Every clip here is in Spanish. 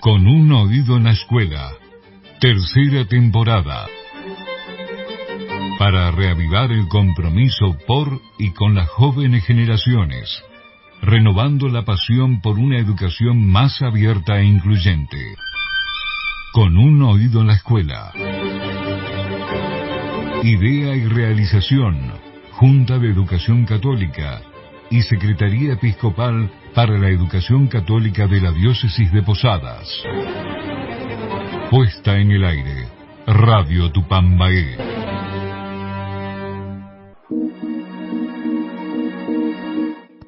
Con un oído en la escuela, tercera temporada. Para reavivar el compromiso por y con las jóvenes generaciones, renovando la pasión por una educación más abierta e incluyente. Con un oído en la escuela. Idea y realización, Junta de Educación Católica y Secretaría Episcopal para la Educación Católica de la Diócesis de Posadas. Puesta en el aire, Radio Tupambaé.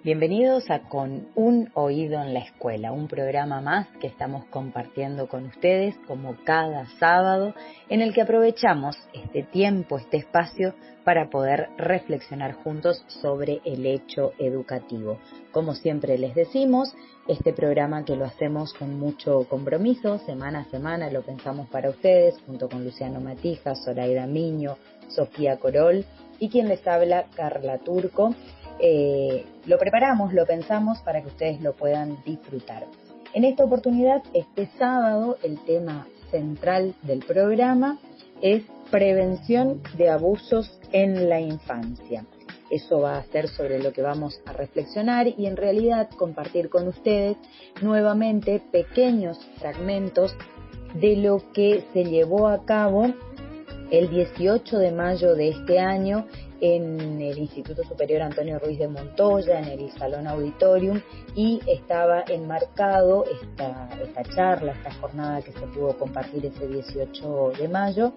Bienvenidos a Con un oído en la escuela, un programa más que estamos compartiendo con ustedes como cada sábado, en el que aprovechamos este tiempo, este espacio, para poder reflexionar juntos sobre el hecho educativo. Como siempre les decimos, este programa que lo hacemos con mucho compromiso, semana a semana lo pensamos para ustedes, junto con Luciano Matija, Zoraida Miño, Sofía Corol y quien les habla, Carla Turco. Lo preparamos, lo pensamos para que ustedes lo puedan disfrutar. En esta oportunidad, este sábado, el tema central del programa es prevención de abusos en la infancia. Eso va a ser sobre lo que vamos a reflexionar y en realidad compartir con ustedes nuevamente pequeños fragmentos de lo que se llevó a cabo el 18 de mayo de este año en el Instituto Superior Antonio Ruiz de Montoya, en el Salón Auditorium, y estaba enmarcado esta charla, esta jornada que se pudo compartir ese 18 de mayo,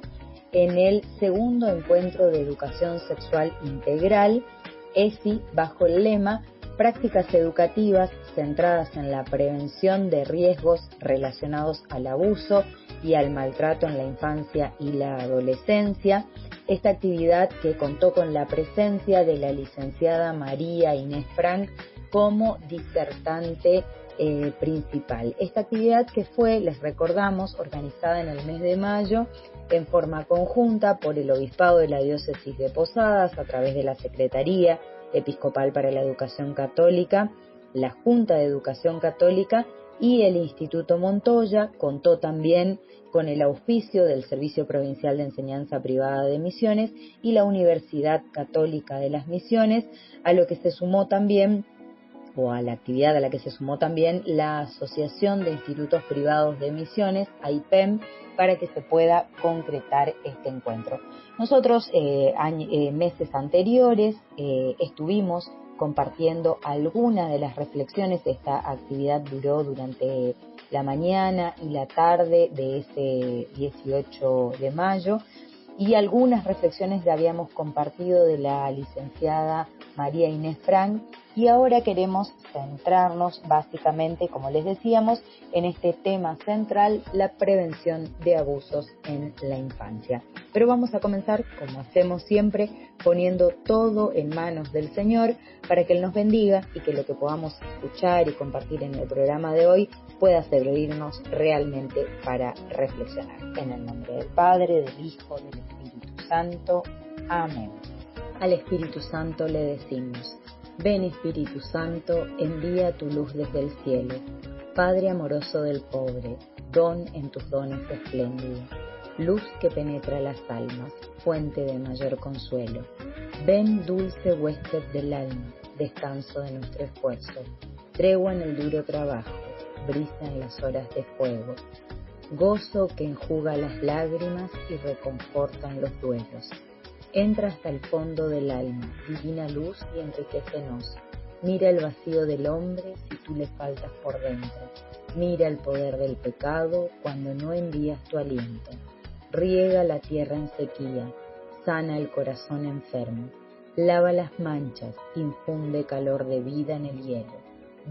en el segundo encuentro de educación sexual integral, ESI, bajo el lema Prácticas educativas centradas en la prevención de riesgos relacionados al abuso y al maltrato en la infancia y la adolescencia. Esta actividad que contó con la presencia de la licenciada María Inés Frank como disertante principal. Esta actividad que fue, les recordamos, organizada en el mes de mayo en forma conjunta por el Obispado de la Diócesis de Posadas a través de la Secretaría Episcopal para la Educación Católica, la Junta de Educación Católica y el Instituto Montoya. Contó también con el auspicio del Servicio Provincial de Enseñanza Privada de Misiones y la Universidad Católica de las Misiones, a lo que se sumó también, o a la actividad a la que se sumó también la Asociación de Institutos Privados de Misiones, AIPEM, para que se pueda concretar este encuentro. Nosotros meses anteriores estuvimos compartiendo algunas de las reflexiones. Esta actividad duró durante la mañana y la tarde de ese 18 de mayo y algunas reflexiones ya habíamos compartido de la licenciada María Inés Frank y ahora queremos centrarnos básicamente, como les decíamos, en este tema central, la prevención de abusos en la infancia. Pero vamos a comenzar, como hacemos siempre, poniendo todo en manos del Señor para que Él nos bendiga y que lo que podamos escuchar y compartir en el programa de hoy pueda servirnos realmente para reflexionar. En el nombre del Padre, del Hijo, del Espíritu Santo. Amén. Al Espíritu Santo le decimos: ven Espíritu Santo, envía tu luz desde el cielo. Padre amoroso del pobre, don en tus dones espléndido. Luz que penetra las almas, fuente de mayor consuelo. Ven dulce huésped del alma, descanso de nuestro esfuerzo. Tregua en el duro trabajo, brisa en las horas de fuego. Gozo que enjuga las lágrimas y reconforta en los duelos. Entra hasta el fondo del alma, divina luz y enriquecenos. Mira el vacío del hombre si tú le faltas por dentro. Mira el poder del pecado cuando no envías tu aliento. Riega la tierra en sequía, sana el corazón enfermo. Lava las manchas, infunde calor de vida en el hielo.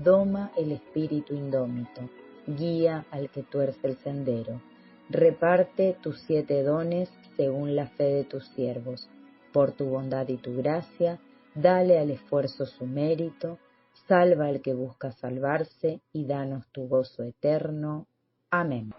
Doma el espíritu indómito, guía al que tuerce el sendero. Reparte tus 7 dones según la fe de tus siervos. Por tu bondad y tu gracia, dale al esfuerzo su mérito, salva al que busca salvarse y danos tu gozo eterno. Amén.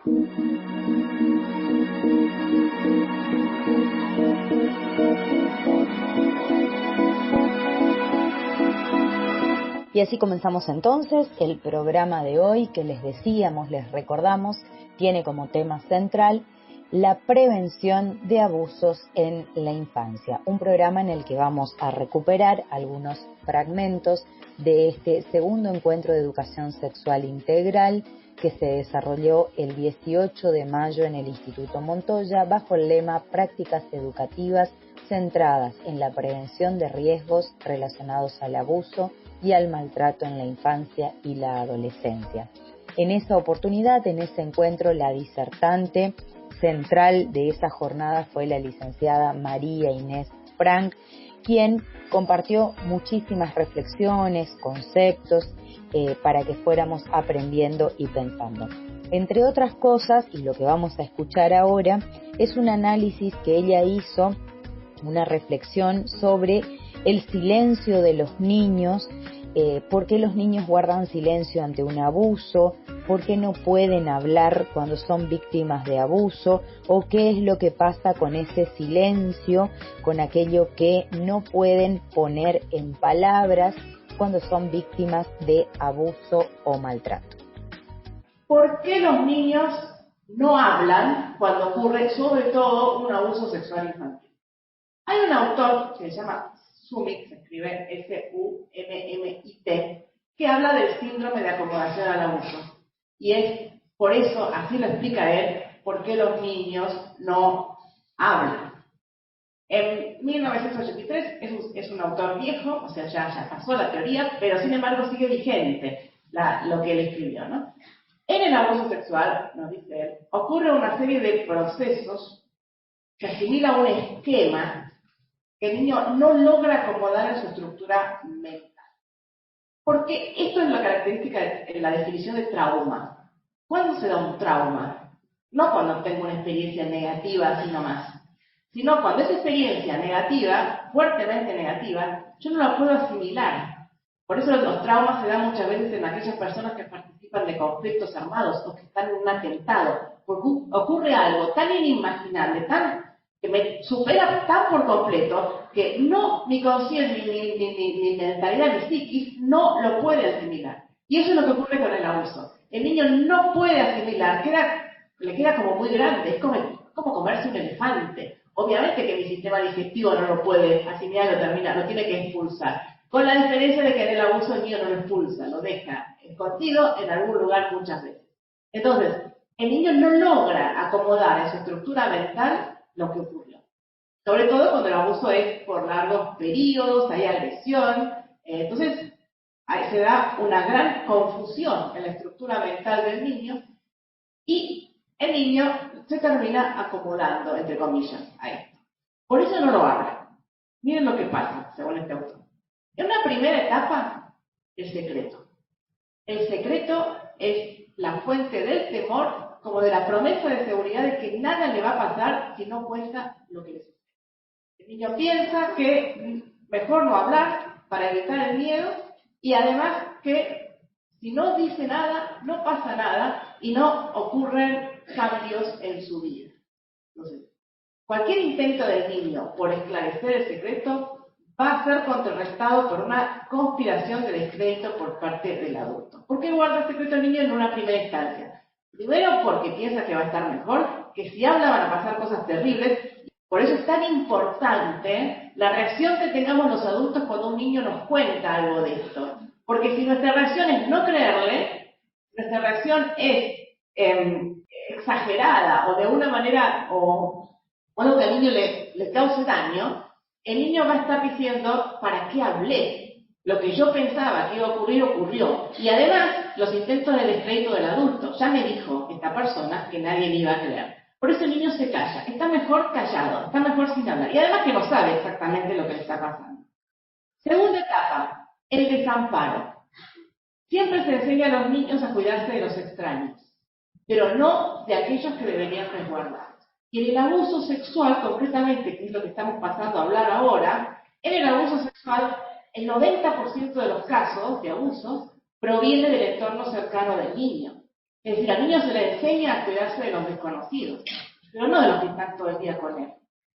Y así comenzamos entonces el programa de hoy que les decíamos, les recordamos, tiene como tema central la prevención de abusos en la infancia. Un programa en el que vamos a recuperar algunos fragmentos de este segundo encuentro de educación sexual integral que se desarrolló el 18 de mayo en el Instituto Montoya bajo el lema Prácticas educativas centradas en la prevención de riesgos relacionados al abuso y al maltrato en la infancia y la adolescencia. En esa oportunidad, en ese encuentro, la disertante central de esa jornada fue la licenciada María Inés Frank, quien compartió muchísimas reflexiones, conceptos, para que fuéramos aprendiendo y pensando. Entre otras cosas, y lo que vamos a escuchar ahora, es un análisis que ella hizo, una reflexión sobre el silencio de los niños, por qué los niños guardan silencio ante un abuso, por qué no pueden hablar cuando son víctimas de abuso, o qué es lo que pasa con ese silencio, con aquello que no pueden poner en palabras cuando son víctimas de abuso o maltrato. ¿Por qué los niños no hablan cuando ocurre sobre todo un abuso sexual infantil? Hay un autor que se llama Summit, se escribe S-U-M-M-I-T, que habla del síndrome de acomodación al abuso. Y es por eso, así lo explica él, por qué los niños no hablan. En 1983 es un autor viejo, o sea, ya pasó la teoría, pero sin embargo sigue vigente lo que él escribió, ¿no? En el abuso sexual, nos dice él, ocurre una serie de procesos que asimila un esquema que el niño no logra acomodar en su estructura mental. Porque esto es la característica de la definición de trauma. ¿Cuándo se da un trauma? No cuando tengo una experiencia negativa así nomás, sino cuando esa experiencia negativa, fuertemente negativa, yo no la puedo asimilar. Por eso los traumas se dan muchas veces en aquellas personas que participan de conflictos armados o que están en un atentado. Porque ocurre algo tan inimaginable, que me supera tan por completo, que no mi conciencia, mi mentalidad, mi psiquis, no lo puede asimilar. Y eso es lo que ocurre con el abuso. El niño no puede asimilar, le queda como muy grande, es como comerse un elefante. Obviamente que mi sistema digestivo no lo puede asimilar, lo tiene que expulsar. Con la diferencia de que en el abuso el niño no lo expulsa, lo deja escondido en algún lugar muchas veces. Entonces, el niño no logra acomodar en su estructura mental lo que ocurrió. Sobre todo cuando el abuso es por largos periodos, hay agresión. Entonces, ahí se da una gran confusión en la estructura mental del niño y el niño se termina acomodando, entre comillas, a esto. Por eso no lo habla. Miren lo que pasa, según este autor. En una primera etapa, el secreto. El secreto es la fuente del temor, como de la promesa de seguridad de que nada le va a pasar si no cuenta lo que le sucede. El niño piensa que mejor no hablar para evitar el miedo y además que si no dice nada, no pasa nada y no ocurren cambios en su vida. Entonces, cualquier intento del niño por esclarecer el secreto va a ser contrarrestado por una conspiración de descrédito por parte del adulto. ¿Por qué guarda el secreto el niño en una primera instancia? Primero porque piensa que va a estar mejor, que si habla van a pasar cosas terribles. Por eso es tan importante la reacción que tengamos los adultos cuando un niño nos cuenta algo de esto. Porque si nuestra reacción es no creerle, nuestra reacción es exagerada o de una manera o algo que al niño le cause daño, el niño va a estar diciendo, ¿para qué hablé? Lo que yo pensaba que iba a ocurrir, ocurrió. Y además, los intentos de descrédito del adulto. Ya me dijo esta persona que nadie le iba a creer. Por eso el niño se calla. Está mejor callado, está mejor sin hablar. Y además que no sabe exactamente lo que le está pasando. Segunda etapa, el desamparo. Siempre se enseña a los niños a cuidarse de los extraños, pero no de aquellos que deberían resguardar. Y en el abuso sexual, concretamente, que es lo que estamos pasando a hablar ahora, en el abuso sexual, el 90% de los casos de abuso proviene del entorno cercano del niño. Es decir, al niño se le enseña a cuidarse de los desconocidos, pero no de los que están todo el día con él.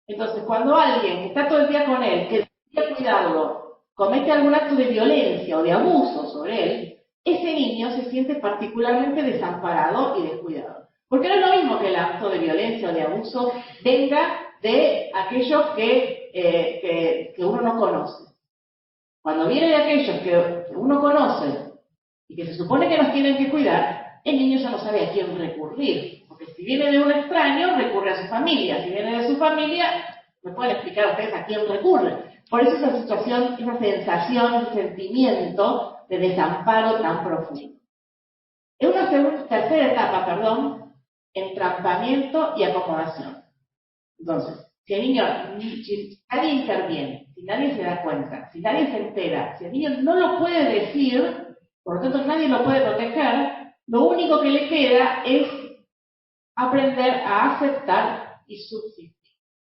Entonces, cuando alguien que está todo el día con él, que debería cuidarlo, comete algún acto de violencia o de abuso sobre él, ese niño se siente particularmente desamparado y descuidado. Porque no es lo mismo que el acto de violencia o de abuso venga de aquellos que uno no conoce. Cuando viene de aquellos que uno conoce y que se supone que nos tienen que cuidar, el niño ya no sabe a quién recurrir. Porque si viene de un extraño, recurre a su familia. Si viene de su familia, ¿me pueden explicar ustedes a quién recurre? Por eso esa situación, esa sensación, ese sentimiento de desamparo tan profundo. Es una tercera etapa, entrampamiento y acomodación. Entonces, si el niño, si nadie interviene, si nadie se da cuenta, si nadie se entera, si el niño no lo puede decir, por lo tanto nadie lo puede proteger, lo único que le queda es aprender a aceptar y subsistir.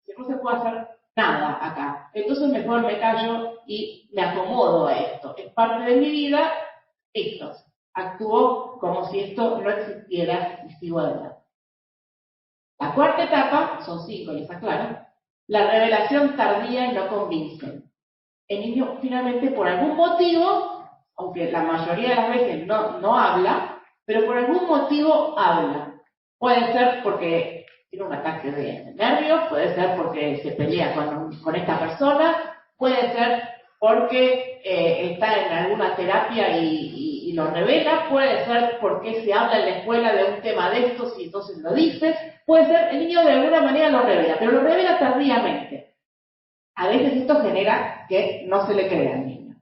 Si no se puede hacer nada acá, entonces mejor me callo y me acomodo a esto. Es parte de mi vida, listo. Actúo como si esto no existiera y sigo adelante. La cuarta etapa, son 5, les aclaro, la revelación tardía y no convincente. El niño finalmente por algún motivo, aunque la mayoría de las veces no habla, pero por algún motivo habla. Puede ser porque tiene un ataque de nervios, puede ser porque se pelea con esta persona, puede ser porque está en alguna terapia y lo revela, puede ser porque se habla en la escuela de un tema de estos y entonces lo dice, puede ser el niño de alguna manera lo revela, pero lo revela tardíamente. A veces esto genera que no se le crea al niño.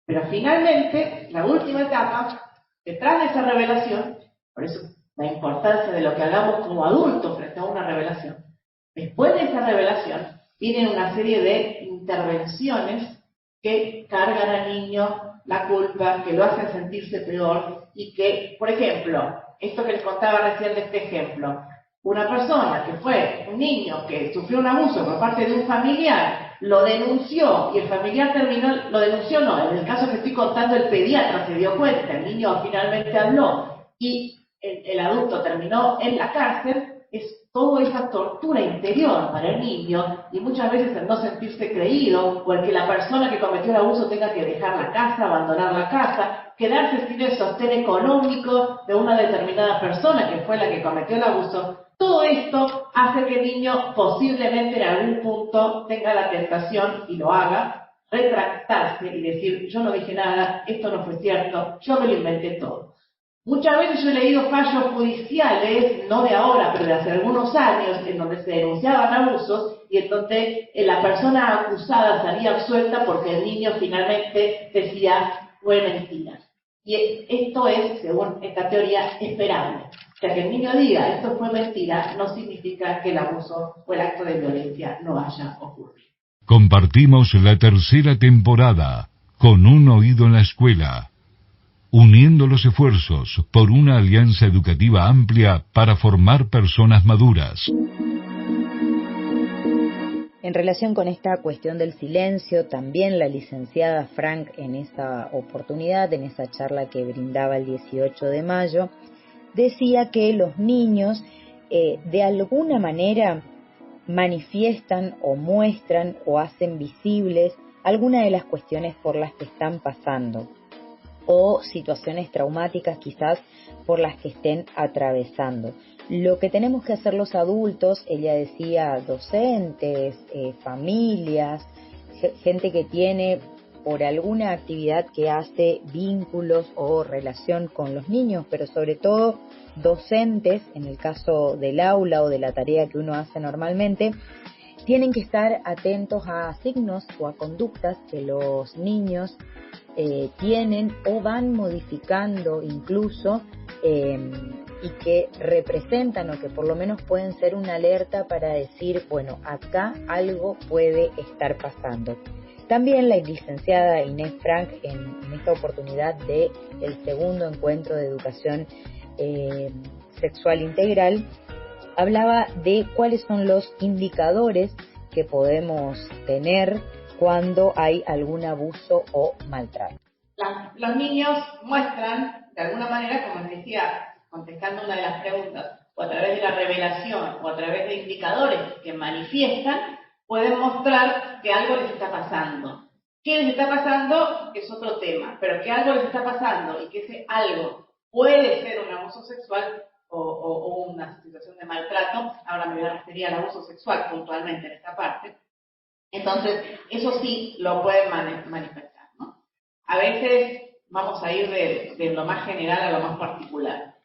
Pero finalmente, la última etapa, detrás de esa revelación, por eso la importancia de lo que hagamos como adultos frente a una revelación, después de esa revelación vienen una serie de intervenciones que cargan al niño la culpa, que lo hacen sentirse peor y que, por ejemplo, esto que les contaba recién de este ejemplo, una persona que fue un niño que sufrió un abuso por parte de un familiar, lo denunció y el familiar terminó, lo denunció no, en el caso que estoy contando el pediatra se dio cuenta, el niño finalmente habló y el adulto terminó en la cárcel, es toda esa tortura interior para el niño y muchas veces el no sentirse creído o el que la persona que cometió el abuso tenga que dejar la casa, abandonar la casa, quedarse sin el sostén económico de una determinada persona que fue la que cometió el abuso. Todo esto hace que el niño posiblemente en algún punto tenga la tentación y lo haga, retractarse y decir, yo no dije nada, esto no fue cierto, yo me lo inventé todo. Muchas veces yo he leído fallos judiciales, no de ahora, pero de hace algunos años, en donde se denunciaban abusos y en donde la persona acusada salía absuelta porque el niño finalmente decía, fue mentira. Y esto es, según esta teoría, esperable. O sea, que el niño diga, esto fue mentira, no significa que el abuso o el acto de violencia no haya ocurrido. Compartimos la tercera temporada, Con un oído en la escuela, uniendo los esfuerzos por una alianza educativa amplia para formar personas maduras. En relación con esta cuestión del silencio, también la licenciada Frank en esa oportunidad, en esa charla que brindaba el 18 de mayo, decía que los niños de alguna manera manifiestan o muestran o hacen visibles alguna de las cuestiones por las que están pasando o situaciones traumáticas quizás por las que estén atravesando. Lo que tenemos que hacer los adultos, ella decía, docentes, familias, gente que tiene por alguna actividad que hace vínculos o relación con los niños, pero sobre todo docentes, en el caso del aula o de la tarea que uno hace normalmente, tienen que estar atentos a signos o a conductas que los niños tienen o van modificando incluso y que representan o que por lo menos pueden ser una alerta para decir, bueno, acá algo puede estar pasando. También la licenciada Inés Frank en esta oportunidad del segundo encuentro de educación sexual integral hablaba de cuáles son los indicadores que podemos tener cuando hay algún abuso o maltrato. Los niños muestran, de alguna manera, como les decía, contestando una de las preguntas, o a través de la revelación, o a través de indicadores que manifiestan, pueden mostrar que algo les está pasando. ¿Qué les está pasando? Es otro tema, pero que algo les está pasando y que ese algo puede ser un abuso sexual o una situación de maltrato, ahora me voy a referir al abuso sexual puntualmente en esta parte, entonces eso sí lo pueden manifestar, ¿no? A veces vamos a ir de lo más general a lo más particular.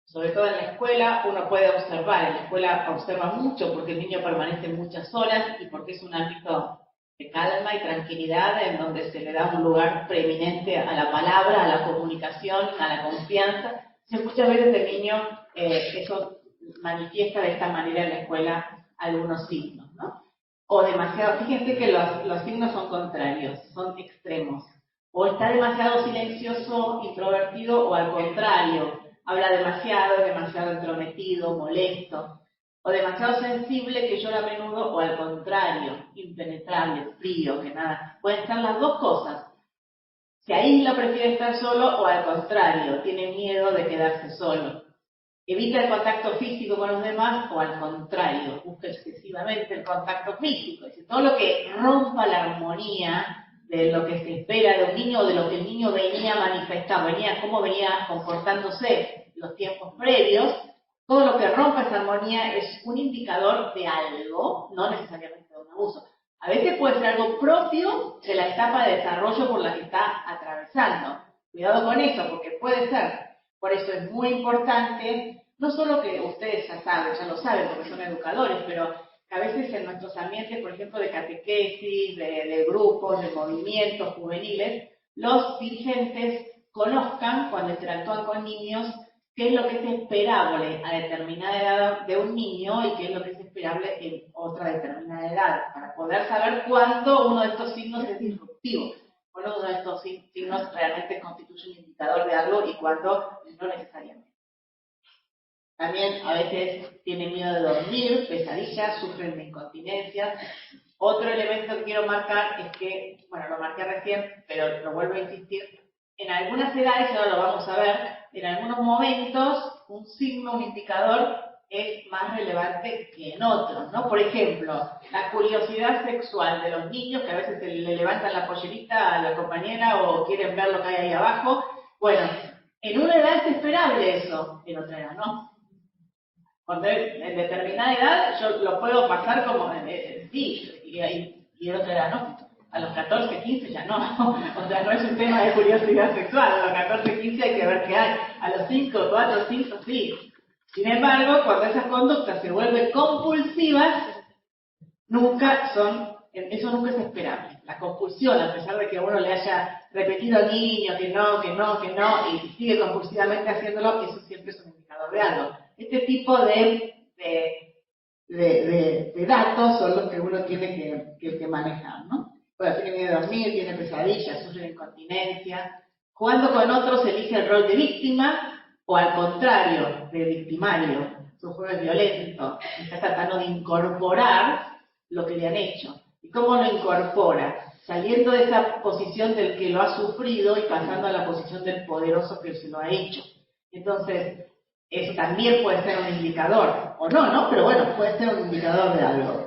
Sobre todo en la escuela uno puede observar, en la escuela observa mucho porque el niño permanece muchas horas y porque es un ámbito de calma y tranquilidad en donde se le da un lugar preeminente a la palabra, a la comunicación, a la confianza. Entonces, muchas veces el niño eso manifiesta de esta manera en la escuela algunos signos, ¿no? O demasiado, fíjense que los signos son contrarios, son extremos. O está demasiado silencioso, introvertido, o al contrario, habla demasiado, es demasiado entrometido, molesto. O demasiado sensible, que llora a menudo, o al contrario, impenetrable, frío, que nada. Pueden ser las dos cosas. Se aísla, prefiere estar solo, o al contrario, tiene miedo de quedarse solo. Evita el contacto físico con los demás, o al contrario, busca excesivamente el contacto físico. Es decir, todo lo que rompa la armonía de lo que se espera de un niño, o de lo que el niño venía manifestando, cómo venía comportándose los tiempos previos, todo lo que rompa esa armonía es un indicador de algo, no necesariamente de un abuso. A veces puede ser algo propio de la etapa de desarrollo por la que está atravesando. Cuidado con eso, porque puede ser. Por eso es muy importante, no solo que ustedes ya lo saben porque son educadores, pero que a veces en nuestros ambientes, por ejemplo, de catequesis, de grupos, de movimientos juveniles, los dirigentes conozcan, cuando interactúan con niños, qué es lo que es esperable a determinada edad de un niño y qué es lo que es esperable en otra determinada edad, para poder saber cuándo uno de estos signos es disruptivo, cuándo uno de estos signos realmente constituye un indicador de algo y cuándo no necesariamente. También a veces tienen miedo de dormir, pesadillas, sufren de incontinencia. Otro elemento que quiero marcar es que, bueno, lo marqué recién, pero lo vuelvo a insistir, en algunas edades, ahora lo vamos a ver, en algunos momentos un signo, un indicador es más relevante que en otros, ¿no? Por ejemplo, la curiosidad sexual de los niños, que a veces le levantan la pollerita a la compañera o quieren ver lo que hay ahí abajo. Bueno, en una edad es esperable eso, en otra edad no. Cuando en determinada edad yo lo puedo pasar como, sí, y en otra edad no. A los 14, 15 ya no. O sea, no es un tema de curiosidad sexual. A los 14, 15 hay que ver qué hay. A los 5, 4, 5, sí. Sin embargo, cuando esas conductas se vuelven compulsivas, eso nunca es esperable. La compulsión, a pesar de que a uno le haya repetido al niño que no, y sigue compulsivamente haciéndolo, eso siempre es un indicador de algo. Este tipo de datos son los que uno tiene que manejar, ¿no? Bueno, tiene miedo de dormir, tiene pesadillas, sufre de incontinencia. Jugando con otros elige el rol de víctima o al contrario, de victimario. Su juego es violento, está tratando de incorporar lo que le han hecho. ¿Y cómo lo incorpora? Saliendo de esa posición del que lo ha sufrido y pasando a la posición del poderoso que se lo ha hecho. Entonces, eso también puede ser un indicador, o no, pero bueno, puede ser un indicador de algo.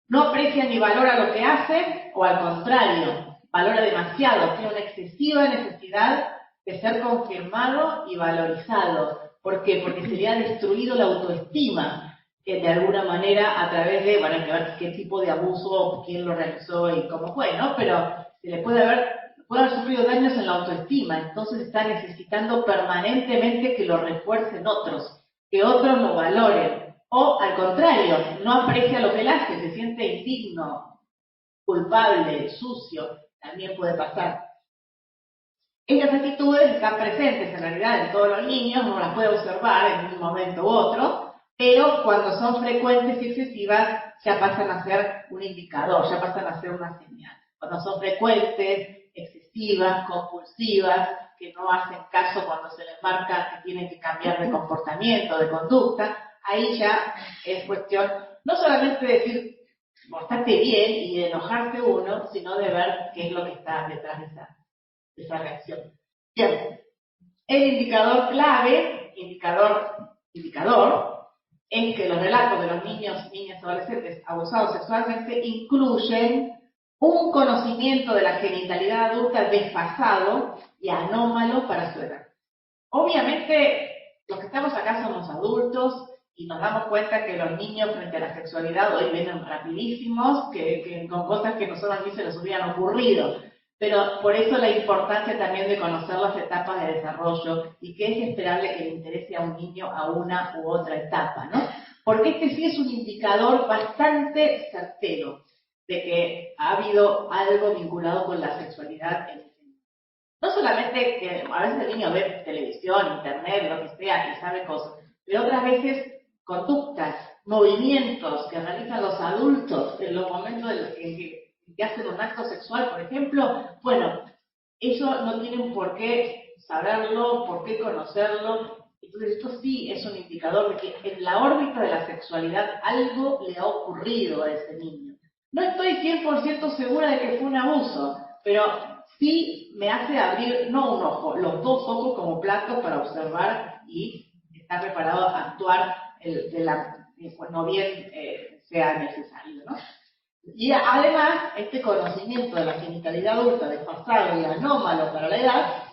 No aprecia ni valora lo que hace, o al contrario, valora demasiado, tiene una excesiva necesidad de ser confirmado y valorizado. ¿Por qué? Porque se le ha destruido la autoestima, de alguna manera, a través de, bueno, hay que ver qué tipo de abuso, quién lo realizó y cómo fue, ¿no? Pero se le puede haber sufrido daños en la autoestima, entonces está necesitando permanentemente que lo refuercen otros, que otros lo valoren. O al contrario, no aprecia lo que él hace, se siente indigno, culpable, sucio, también puede pasar. Estas actitudes están presentes en realidad en todos los niños, uno las puede observar en un momento u otro, pero cuando son frecuentes y excesivas ya pasan a ser un indicador, ya pasan a ser una señal. Cuando son frecuentes, excesivas, compulsivas, que no hacen caso cuando se les marca que tienen que cambiar de comportamiento, de conducta, ahí ya es cuestión no solamente de decir, portate bien y de enojarse uno, sino de ver qué es lo que está detrás de esa reacción. Bien, el indicador clave, indicador, es que los relatos de los niños, niñas, adolescentes abusados sexualmente incluyen un conocimiento de la genitalidad adulta desfasado y anómalo para su edad. Obviamente, los que estamos acá somos adultos y nos damos cuenta que los niños frente a la sexualidad hoy vienen rapidísimos, que con cosas que nosotros ni se les hubieran ocurrido. Pero por eso la importancia también de conocer las etapas de desarrollo y que es esperable que le interese a un niño a una u otra etapa, ¿no? Porque este sí es un indicador bastante certero de que ha habido algo vinculado con la sexualidad en ese niño. No solamente que a veces el niño ve televisión, internet, lo que sea, y sabe cosas, pero otras veces conductas, movimientos que realizan los adultos en los momentos en que hacen un acto sexual, por ejemplo, bueno, eso no tienen por qué saberlo, por qué conocerlo. Entonces esto sí es un indicador de que en la órbita de la sexualidad algo le ha ocurrido a ese niño. No estoy 100% segura de que fue un abuso, pero sí me hace abrir, no un ojo, los dos ojos como platos para observar y estar preparado a actuar no bien sea necesario, ¿no? Y además, este conocimiento de la genitalidad adulta desfasado y anómalo para la edad,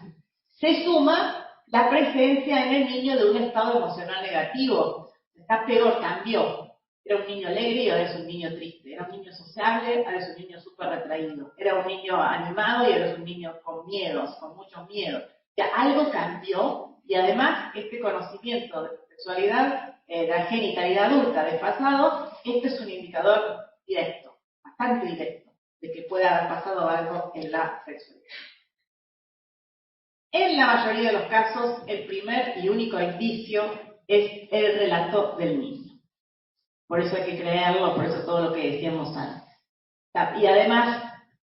se suma la presencia en el niño de un estado emocional negativo. Está peor, cambió. Era un niño alegre y ahora es un niño triste. Era un niño sociable, ahora es un niño súper retraído. Era un niño animado y ahora es un niño con miedos, con muchos miedos. O sea, algo cambió y además este conocimiento de sexualidad, la genitalidad adulta desfasado, este es un indicador directo, bastante directo, de que pueda haber pasado algo en la sexualidad. En la mayoría de los casos, el primer y único indicio es el relato del niño. Por eso hay que creerlo, por eso todo lo que decíamos antes. Y además,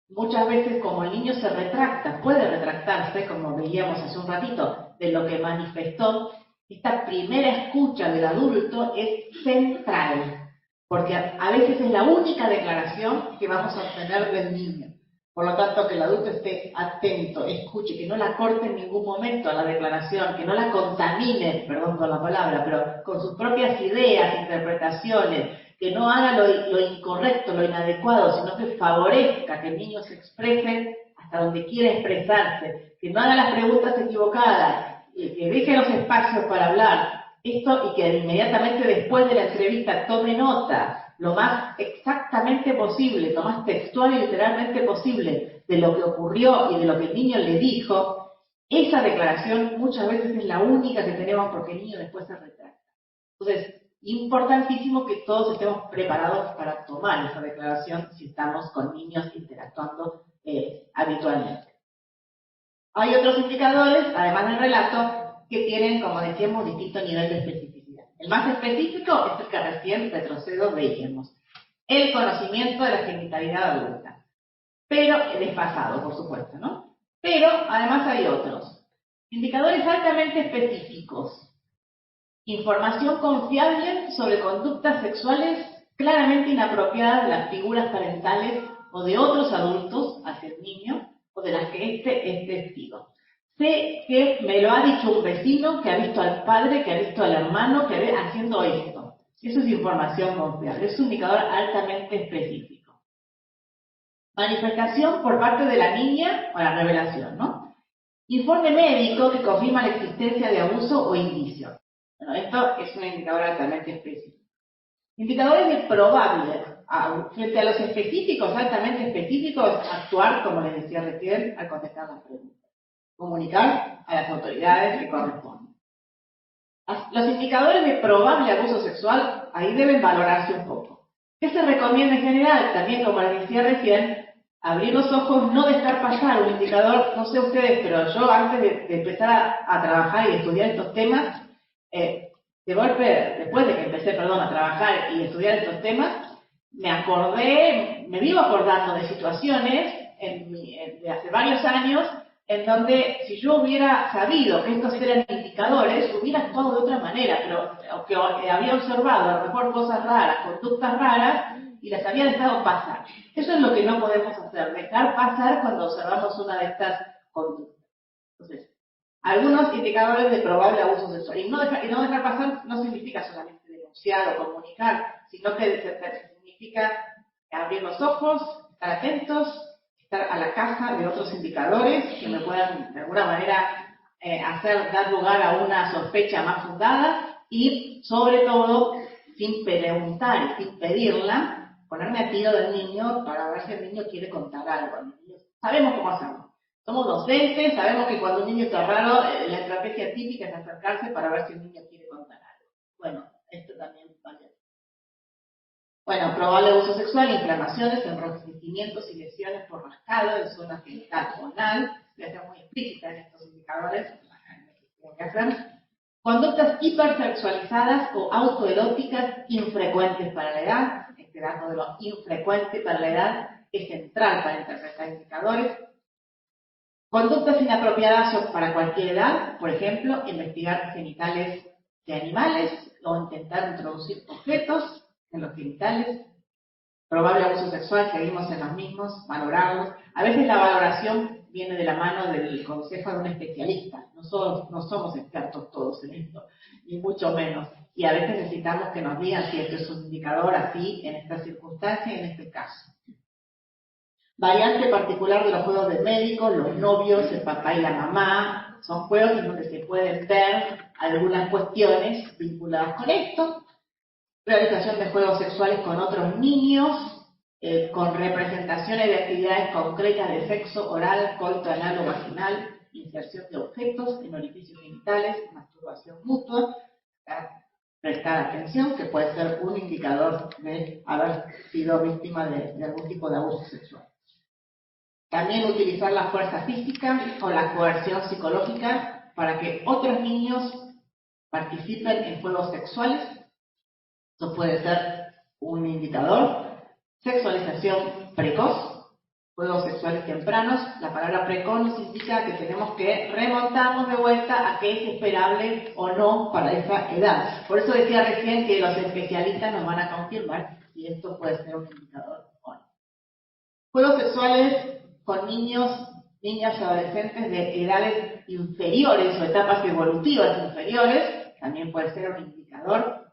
muchas veces como el niño se retracta, puede retractarse, como veíamos hace un ratito, de lo que manifestó, esta primera escucha del adulto es central, porque a veces es la única declaración que vamos a obtener del niño. Por lo tanto, que el adulto esté atento, escuche, que no la corte en ningún momento a la declaración, que no la contamine, perdón por la palabra, pero con sus propias ideas, interpretaciones, que no haga lo incorrecto, lo inadecuado, sino que favorezca que el niño se exprese hasta donde quiera expresarse, que no haga las preguntas equivocadas, que deje los espacios para hablar, esto y que inmediatamente después de la entrevista tome nota, lo más exactamente posible, lo más textual y literalmente posible de lo que ocurrió y de lo que el niño le dijo, esa declaración muchas veces es la única que tenemos porque el niño después se retracta. Entonces, importantísimo que todos estemos preparados para tomar esa declaración si estamos con niños interactuando habitualmente. Hay otros indicadores, además del relato, que tienen, como decíamos, distinto nivel de especificidad. El más específico es el que recién retrocedo veíamos. El conocimiento de la genitalidad adulta. Pero, desfasado, por supuesto, ¿no? Pero, además hay otros. Indicadores altamente específicos. Información confiable sobre conductas sexuales claramente inapropiadas de las figuras parentales o de otros adultos hacia el niño o de las que éste es testigo. Sé que me lo ha dicho un vecino que ha visto al padre, que ha visto al hermano, que ve haciendo esto. Eso es información confiable, es un indicador altamente específico. Manifestación por parte de la niña o la revelación, ¿no? Informe médico que confirma la existencia de abuso o indicio. Bueno, esto es un indicador altamente específico. Indicadores de probable, frente a los específicos, altamente específicos, actuar, como les decía recién, al contestar las preguntas. Comunicar a las autoridades que corresponden. Los indicadores de probable abuso sexual, ahí deben valorarse un poco. ¿Qué se recomienda en general? También, como les decía recién, abrir los ojos, no dejar pasar un indicador, no sé ustedes, pero yo antes de empezar a trabajar y estudiar estos temas, de golpe, después de que empecé, a trabajar y estudiar estos temas, me vivo acordando de situaciones de hace varios años en donde si yo hubiera sabido que estos eran indicadores, hubiera actuado de otra manera, pero que había observado a lo mejor cosas raras, conductas raras, y las había dejado pasar. Eso es lo que no podemos hacer, dejar pasar cuando observamos una de estas conductas. Entonces, algunos indicadores de probable abuso sexual. Y no dejar pasar no significa solamente denunciar o comunicar, sino que significa abrir los ojos, estar atentos, estar a la caza de otros indicadores que me puedan de alguna manera dar lugar a una sospecha más fundada y, sobre todo, sin preguntar y sin pedirla, ponerme a tiro del niño para ver si el niño quiere contar algo. Sabemos cómo hacerlo. Somos docentes, sabemos que cuando un niño está raro, la estrategia típica es acercarse para ver si el niño quiere contar algo. Bueno, esto también vale. Bueno, probable abuso sexual, inflamaciones, enrojecimientos y lesiones por rascado en zona genital o anal. Voy a ser muy explícita en estos indicadores, que tengo que hacer. Conductas hipersexualizadas o autoeróticas infrecuentes para la edad. Este dato de lo infrecuente para la edad es central para interpretar indicadores. Conductas inapropiadas para cualquier edad, por ejemplo, investigar genitales de animales o intentar introducir objetos en los genitales. Probable abuso sexual, seguimos en los mismos, valorarlos. A veces la valoración viene de la mano del consejo de un especialista. No somos expertos todos en esto, ni mucho menos. Y a veces necesitamos que nos digan si esto es un indicador así, en esta circunstancia y en este caso. Variante particular de los juegos de médicos, los novios, el papá y la mamá. Son juegos en donde se pueden ver algunas cuestiones vinculadas con esto. Realización de juegos sexuales con otros niños, con representaciones de actividades concretas de sexo oral, coito anal o vaginal, inserción de objetos en orificios genitales, masturbación mutua, prestar atención, que puede ser un indicador de haber sido víctima de algún tipo de abuso sexual. También utilizar la fuerza física o la coerción psicológica para que otros niños participen en juegos sexuales. Esto puede ser un indicador. Sexualización precoz, juegos sexuales tempranos. La palabra precoz nos indica que tenemos que remontarnos de vuelta a qué es esperable o no para esa edad. Por eso decía recién que los especialistas nos van a confirmar si esto puede ser un indicador o no. Juegos sexuales con niños, niñas y adolescentes de edades inferiores o etapas evolutivas inferiores, también puede ser un indicador.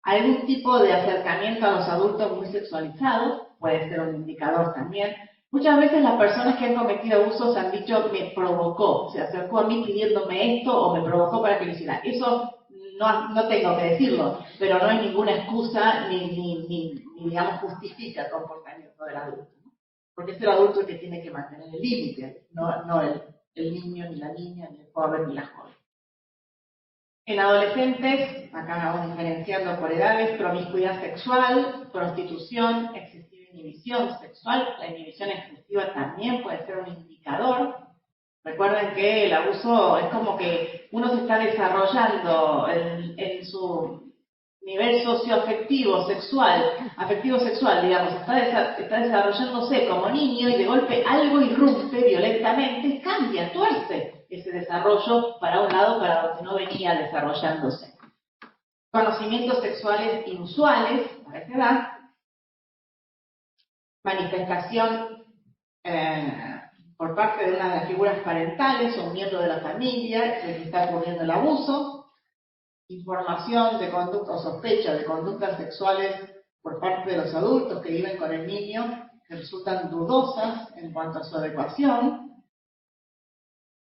Algún tipo de acercamiento a los adultos muy sexualizados, puede ser un indicador también. Muchas veces las personas que han cometido abusos han dicho, me provocó, se acercó a mí pidiéndome esto o me provocó para que lo hiciera. Eso no tengo que decirlo, pero no hay ninguna excusa ni digamos, justifica el comportamiento del adulto, ¿no? Porque es el adulto el que tiene que mantener el límite, no el niño, ni la niña, ni el joven, ni la joven. En adolescentes, acá vamos diferenciando por edades, promiscuidad sexual, prostitución, excesiva inhibición sexual. La inhibición excesiva también puede ser un indicador. Recuerden que el abuso es como que uno se está desarrollando en su nivel socioafectivo, afectivo-sexual, digamos, está desarrollándose como niño y de golpe algo irrumpe violentamente, cambia, tuerce ese desarrollo para un lado para donde no venía desarrollándose. Conocimientos sexuales inusuales para esa edad, manifestación por parte de una de las figuras parentales o un miembro de la familia de que está ocurriendo el abuso, información de conducta o sospecha de conductas sexuales por parte de los adultos que viven con el niño que resultan dudosas en cuanto a su adecuación.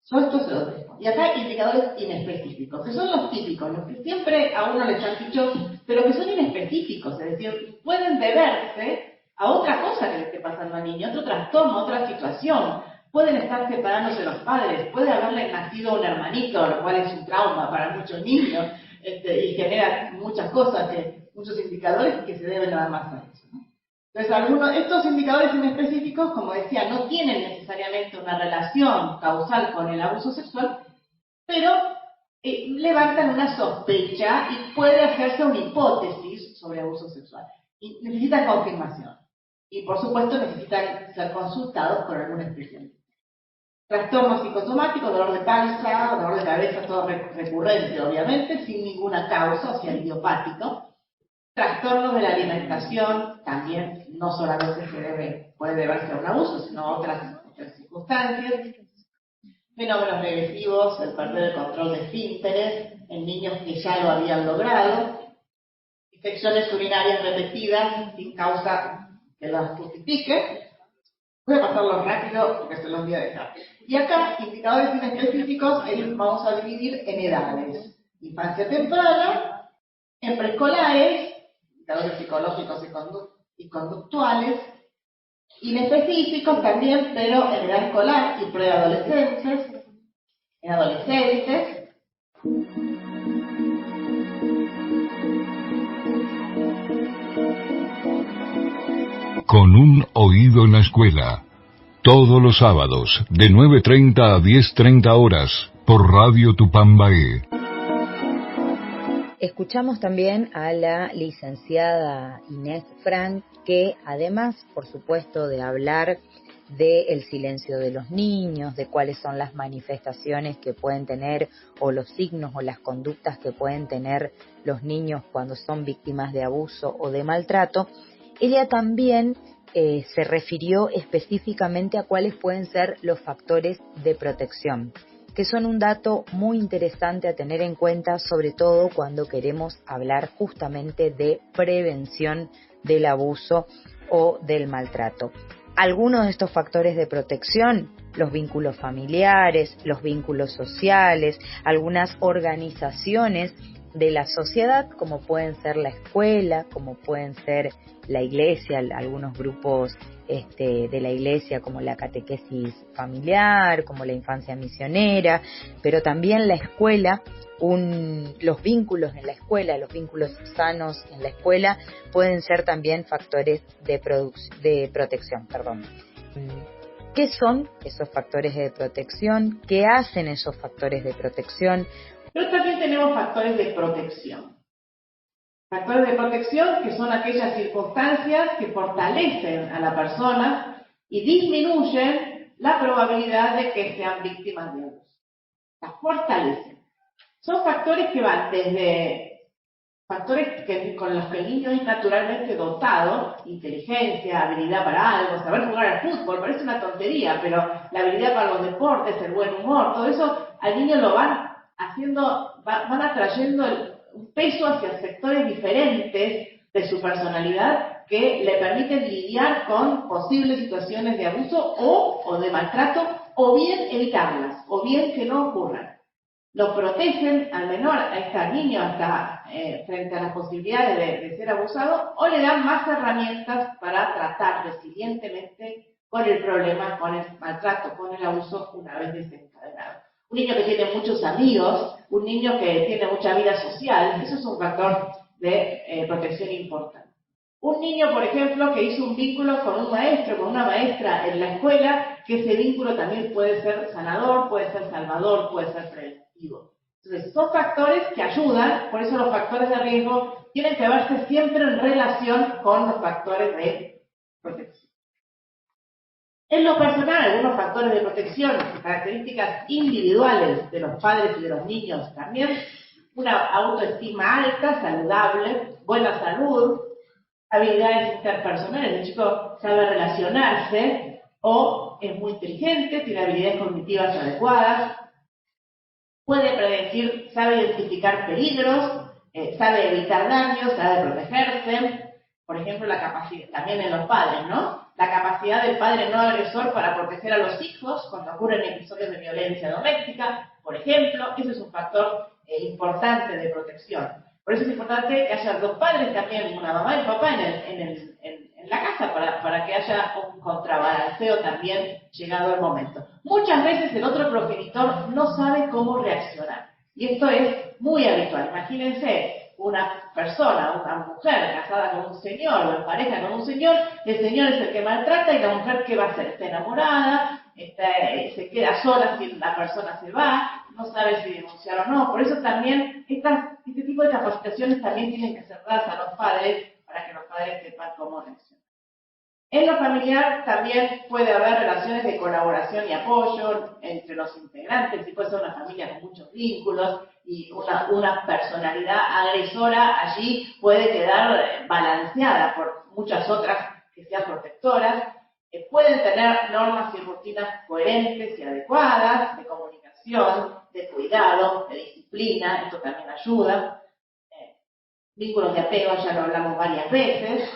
Todo esto se los dejo. Y acá hay indicadores inespecíficos, que son los típicos, los que siempre a uno les han dicho, pero que son inespecíficos, es decir, pueden deberse a otra cosa que le esté pasando al niño, otro trastorno, otra situación. Pueden estar separándose los padres, puede haberle nacido un hermanito, lo cual es un trauma para muchos niños, y genera muchas cosas, muchos indicadores que se deben nada más a eso, ¿no? Entonces, estos indicadores inespecíficos, como decía, no tienen necesariamente una relación causal con el abuso sexual, pero levantan una sospecha y puede hacerse una hipótesis sobre abuso sexual. Y necesitan confirmación. Y, por supuesto, necesitan ser consultados por algún especialista. Trastornos psicosomáticos, dolor de panza, dolor de cabeza, todo recurrente, obviamente, sin ninguna causa, o sea, idiopático. Trastornos de la alimentación, también no solamente puede deberse a un abuso, sino a otras circunstancias. Fenómenos regresivos, el perder el control de esfínteres en niños que ya lo habían logrado. Infecciones urinarias repetidas sin causa que las justifique. Voy a pasarlo rápido porque se los voy a dejar. Y acá, indicadores inespecíficos, vamos a dividir en edades. Infancia temprana, en preescolares, indicadores psicológicos y conductuales, inespecíficos también, pero en edad escolar y preadolescentes, en adolescentes. Con un oído en la escuela. Todos los sábados, de 9:30 a 10:30 horas, por Radio Tupambaé. Escuchamos también a la licenciada Inés Frank, que además, por supuesto, de hablar del silencio de los niños, de cuáles son las manifestaciones que pueden tener o los signos o las conductas que pueden tener los niños cuando son víctimas de abuso o de maltrato, ella también se refirió específicamente a cuáles pueden ser los factores de protección, que son un dato muy interesante a tener en cuenta, sobre todo cuando queremos hablar justamente de prevención del abuso o del maltrato. Algunos de estos factores de protección, los vínculos familiares, los vínculos sociales, algunas organizaciones de la sociedad, como pueden ser la escuela, como pueden ser la iglesia, algunos grupos de la iglesia como la catequesis familiar, como la infancia misionera, pero también la escuela, los vínculos en la escuela, los vínculos sanos en la escuela pueden ser también factores de protección. ¿Qué son esos factores de protección? ¿Qué hacen esos factores de protección? Pero también tenemos factores de protección. Factores de protección que son aquellas circunstancias que fortalecen a la persona y disminuyen la probabilidad de que sean víctimas de abuso. Las fortalecen. Son factores que van desde factores con los que el niño es naturalmente dotado, inteligencia, habilidad para algo, saber jugar al fútbol, parece una tontería, pero la habilidad para los deportes, el buen humor, todo eso al niño lo van atrayendo un peso hacia sectores diferentes de su personalidad que le permiten lidiar con posibles situaciones de abuso o de maltrato, o bien evitarlas, o bien que no ocurran. Lo protegen al menor, al niño, hasta frente a las posibilidades de ser abusado, o le dan más herramientas para tratar resilientemente con el problema, con el maltrato, con el abuso una vez desencadenado. Un niño que tiene muchos amigos, un niño que tiene mucha vida social, eso es un factor de protección importante. Un niño, por ejemplo, que hizo un vínculo con un maestro, con una maestra en la escuela, que ese vínculo también puede ser sanador, puede ser salvador, puede ser preventivo. Entonces, son factores que ayudan, por eso los factores de riesgo tienen que verse siempre en relación con los factores de protección. En lo personal, algunos factores de protección, características individuales de los padres y de los niños también, una autoestima alta, saludable, buena salud, habilidades interpersonales, el chico sabe relacionarse o es muy inteligente, tiene habilidades cognitivas adecuadas, puede predecir, sabe identificar peligros, sabe evitar daños, sabe protegerse. Por ejemplo, la capacidad, también en los padres, ¿no? La capacidad del padre no agresor para proteger a los hijos cuando ocurren episodios de violencia doméstica, por ejemplo, eso es un factor importante de protección. Por eso es importante que haya dos padres también, una mamá y un papá en la casa para que haya un contrabalanceo también llegado el momento. Muchas veces el otro progenitor no sabe cómo reaccionar. Y esto es muy habitual. Imagínense una persona, una mujer casada con un señor o en pareja con un señor, el señor es el que maltrata y la mujer ¿qué va a hacer? Está enamorada, se queda sola si la persona se va, no sabe si denunciar o no. Por eso también este tipo de capacitaciones también tienen que ser dadas a los padres para que los padres sepan cómo reaccionar. En lo familiar también puede haber relaciones de colaboración y apoyo entre los integrantes, y puede ser una familia con muchos vínculos y una personalidad agresora allí puede quedar balanceada por muchas otras que sean protectoras. Pueden tener normas y rutinas coherentes y adecuadas de comunicación, de cuidado, de disciplina, esto también ayuda. Vínculos de apego, ya lo hablamos varias veces.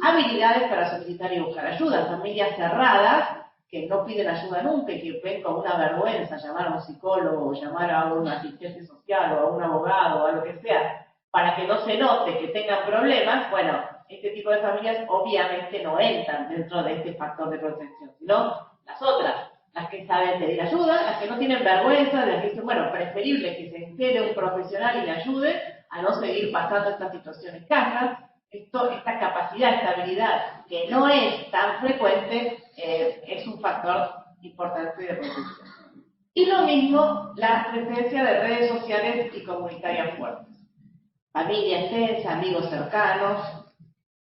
habilidades para solicitar y buscar ayuda, familias cerradas que no piden ayuda nunca y que ven con una vergüenza llamar a un psicólogo o llamar a un asistente social o a un abogado o a lo que sea, para que no se note que tengan problemas. Bueno, este tipo de familias obviamente no entran dentro de este factor de protección, sino las otras, las que saben pedir ayuda, las que no tienen vergüenza, las que dicen, bueno, preferible que se entere un profesional y le ayude a no seguir pasando estas situaciones cajas. Esta capacidad, esta habilidad que no es tan frecuente, es un factor importante de protección. Y lo mismo, la presencia de redes sociales y comunitarias fuertes. Familia extensa, amigos cercanos,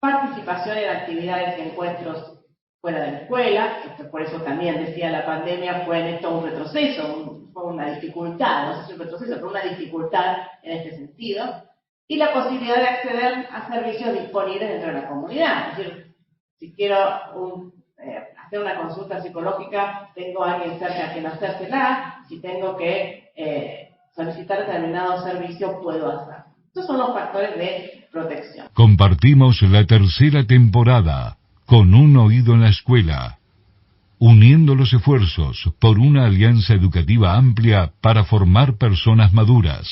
participación en actividades y encuentros fuera de la escuela. Por eso también decía, la pandemia fue en esto un retroceso, fue una dificultad, no sé si un retroceso, pero una dificultad en este sentido. Y la posibilidad de acceder a servicios disponibles dentro de la comunidad. Es decir, si quiero hacer una consulta psicológica, tengo a alguien cerca a quien hacérsela. Si tengo que solicitar determinado servicio, puedo hacerlo. Estos son los factores de protección. Compartimos la tercera temporada, Con un oído en la escuela, uniendo los esfuerzos por una alianza educativa amplia para formar personas maduras.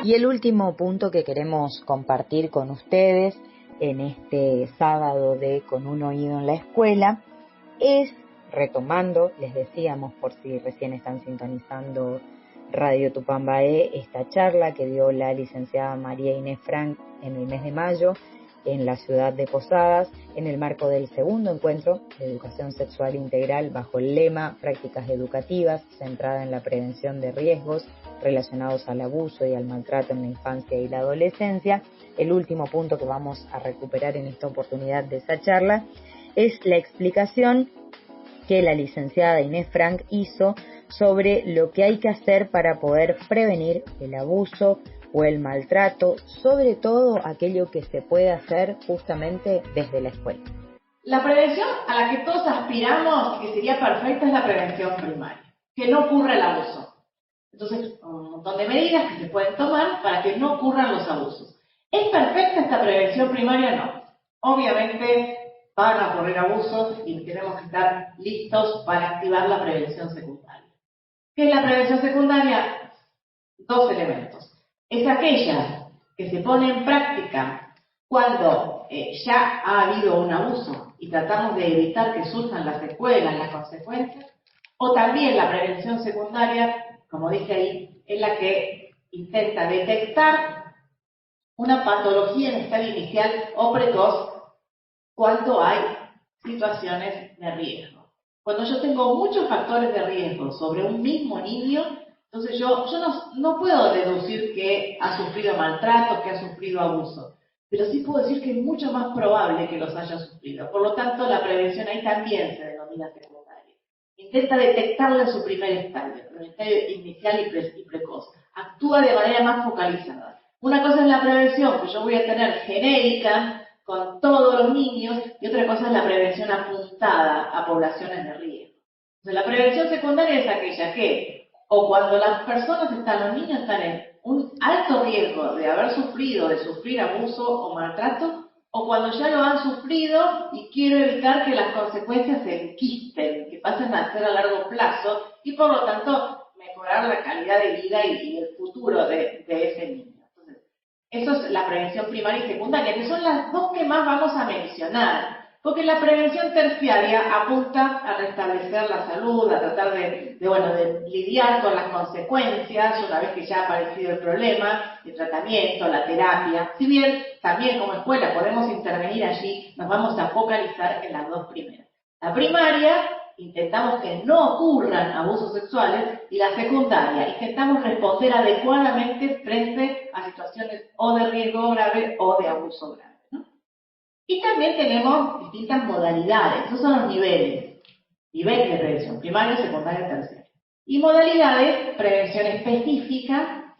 Y el último punto que queremos compartir con ustedes en este sábado de Con un oído en la escuela es, retomando, les decíamos por si recién están sintonizando Radio Tupambaé, esta charla que dio la licenciada María Inés Frank en el mes de mayo en la ciudad de Posadas, en el marco del segundo encuentro de educación sexual integral bajo el lema Prácticas educativas, centrada en la prevención de riesgos relacionados al abuso y al maltrato en la infancia y la adolescencia. El último punto que vamos a recuperar en esta oportunidad de esa charla es la explicación que la licenciada Inés Frank hizo sobre lo que hay que hacer para poder prevenir el abuso o el maltrato, sobre todo aquello que se puede hacer justamente desde la escuela. La prevención a la que todos aspiramos, que sería perfecta, es la prevención primaria, que no ocurra el abuso. Entonces, un montón de medidas que se pueden tomar para que no ocurran los abusos. ¿Es perfecta esta prevención primaria? No. Obviamente van a ocurrir abusos y tenemos que estar listos para activar la prevención secundaria. ¿Qué es la prevención secundaria? Dos elementos. Es aquella que se pone en práctica cuando ya ha habido un abuso y tratamos de evitar que surjan las secuelas, las consecuencias, o también la prevención secundaria, como dije ahí, es la que intenta detectar una patología en estado inicial o precoz cuando hay situaciones de riesgo. Cuando yo tengo muchos factores de riesgo sobre un mismo niño, entonces yo no puedo deducir que ha sufrido maltrato, que ha sufrido abuso, pero sí puedo decir que es mucho más probable que los haya sufrido. Por lo tanto, la prevención ahí también se denomina secundaria. Intenta detectarle su primer estadio, el estadio inicial y precoz. Actúa de manera más focalizada. Una cosa es la prevención, que yo voy a tener genérica con todos los niños, y otra cosa es la prevención apuntada a poblaciones de riesgo. Entonces, la prevención secundaria es aquella que, o cuando las personas los niños están en un alto riesgo de haber sufrido, de sufrir abuso o maltrato, o cuando ya lo han sufrido y quiero evitar que las consecuencias se enquisten, que pasen a ser a largo plazo y por lo tanto mejorar la calidad de vida y el futuro de ese niño. Entonces, eso es la prevención primaria y secundaria, que son las dos que más vamos a mencionar. Porque la prevención terciaria apunta a restablecer la salud, a tratar de lidiar con las consecuencias una vez que ya ha aparecido el problema, el tratamiento, la terapia. Si bien también como escuela podemos intervenir allí, nos vamos a focalizar en las dos primeras. La primaria, intentamos que no ocurran abusos sexuales, y la secundaria, intentamos responder adecuadamente frente a situaciones o de riesgo grave o de abuso grave. Y también tenemos distintas modalidades, esos son los niveles. Nivel de prevención primaria, secundaria, terciaria. Y modalidades, prevención específica,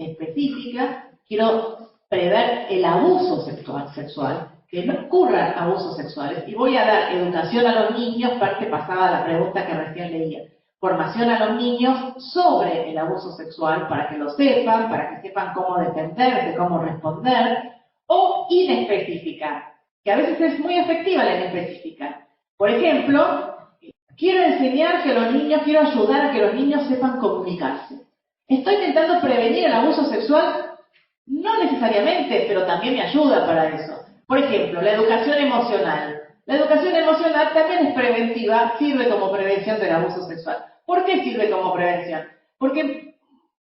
quiero prever el abuso sexual, que no ocurran abusos sexuales, y voy a dar educación a los niños, parte pasada a la pregunta que recién leía. Formación a los niños sobre el abuso sexual, para que lo sepan, para que sepan cómo defenderse, cómo responder. o inespecífica, que a veces es muy efectiva la inespecífica. Por ejemplo, quiero enseñar que los niños, quiero ayudar a que los niños sepan comunicarse. ¿Estoy intentando prevenir el abuso sexual? No necesariamente, pero también me ayuda para eso. Por ejemplo, la educación emocional. La educación emocional también es preventiva, sirve como prevención del abuso sexual. ¿Por qué sirve como prevención? Porque,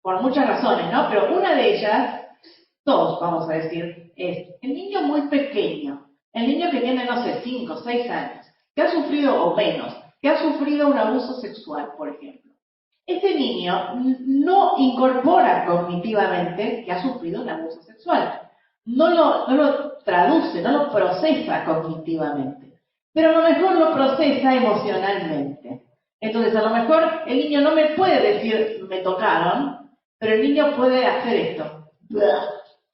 por muchas razones, ¿no? Pero una de ellas, dos vamos a decir, es el niño muy pequeño, el niño que tiene, no sé, 5, 6 años, que ha sufrido, o menos, que ha sufrido un abuso sexual, por ejemplo. Este niño no incorpora cognitivamente que ha sufrido un abuso sexual. No lo traduce, no lo procesa cognitivamente. Pero a lo mejor lo procesa emocionalmente. Entonces, a lo mejor el niño no me puede decir, me tocaron, pero el niño puede hacer esto.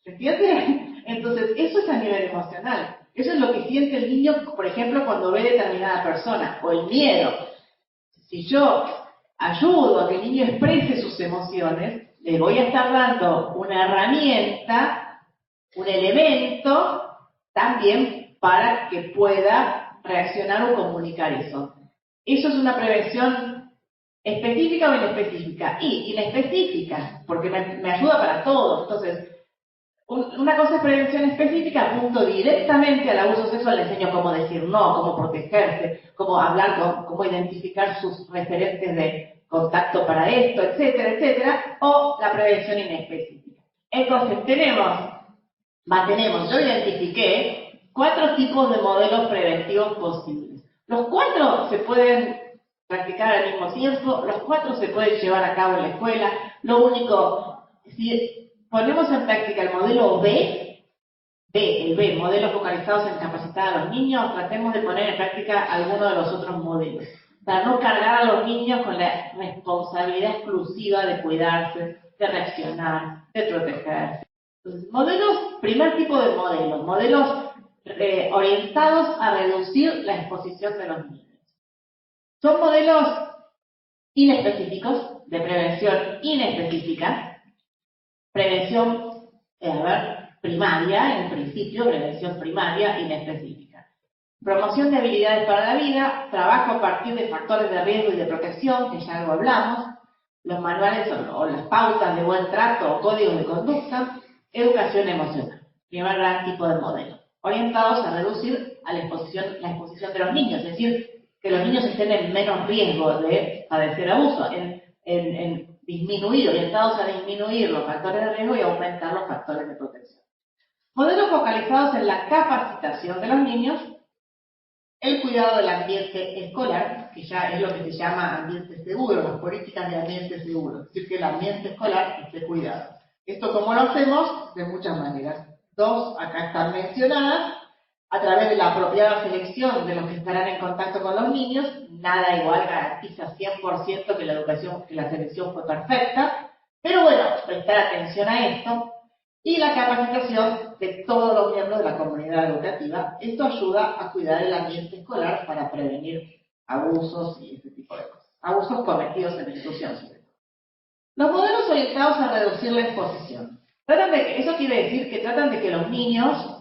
¿Se entiende? Entonces, eso es a nivel emocional. Eso es lo que siente el niño, por ejemplo, cuando ve determinada persona, o el miedo. Si yo ayudo a que el niño exprese sus emociones, le voy a estar dando una herramienta, un elemento, también para que pueda reaccionar o comunicar eso. Eso es una prevención específica o inespecífica. Y la específica, porque me ayuda para todo. Entonces, una cosa es prevención específica, apunto directamente al abuso sexual, le enseño cómo decir no, cómo protegerse, cómo hablar, cómo identificar sus referentes de contacto para esto, etcétera, etcétera, o la prevención inespecífica. Entonces, yo identifiqué 4 tipos de modelos preventivos posibles. Los 4 se pueden practicar al mismo tiempo, los 4 se pueden llevar a cabo en la escuela, lo único, si ponemos en práctica el modelo el B, modelos focalizados en capacitar a los niños, tratemos de poner en práctica alguno de los otros modelos, para no cargar a los niños con la responsabilidad exclusiva de cuidarse, de reaccionar, de protegerse. Entonces, primer tipo de modelos orientados a reducir la exposición de los niños. Son modelos inespecíficos, de prevención inespecífica, prevención primaria, en principio, prevención primaria inespecífica. Promoción de habilidades para la vida, trabajo a partir de factores de riesgo y de protección, que ya algo hablamos, los manuales o las pautas de buen trato o códigos de conducta, educación emocional. Primer gran tipo de modelo, orientados a reducir la exposición de los niños, es decir, que los niños estén en menos riesgo de padecer abuso, orientados a disminuir los factores de riesgo y aumentar los factores de protección. Modelos focalizados en la capacitación de los niños, el cuidado del ambiente escolar, que ya es lo que se llama ambiente seguro, las políticas de ambiente seguro, es decir, que el ambiente escolar esté cuidado. ¿Esto cómo lo hacemos? De muchas maneras. 2 acá están mencionadas, a través de la apropiada selección de los que estarán en contacto con los niños. Nada igual garantiza 100% que la selección fue perfecta, pero bueno, prestar atención a esto. Y la capacitación de todos los miembros de la comunidad educativa. Esto ayuda a cuidar el ambiente escolar para prevenir abusos y ese tipo de cosas. Abusos cometidos en la institución, sobre todo. Los modelos orientados a reducir la exposición. Eso quiere decir que tratan de que los niños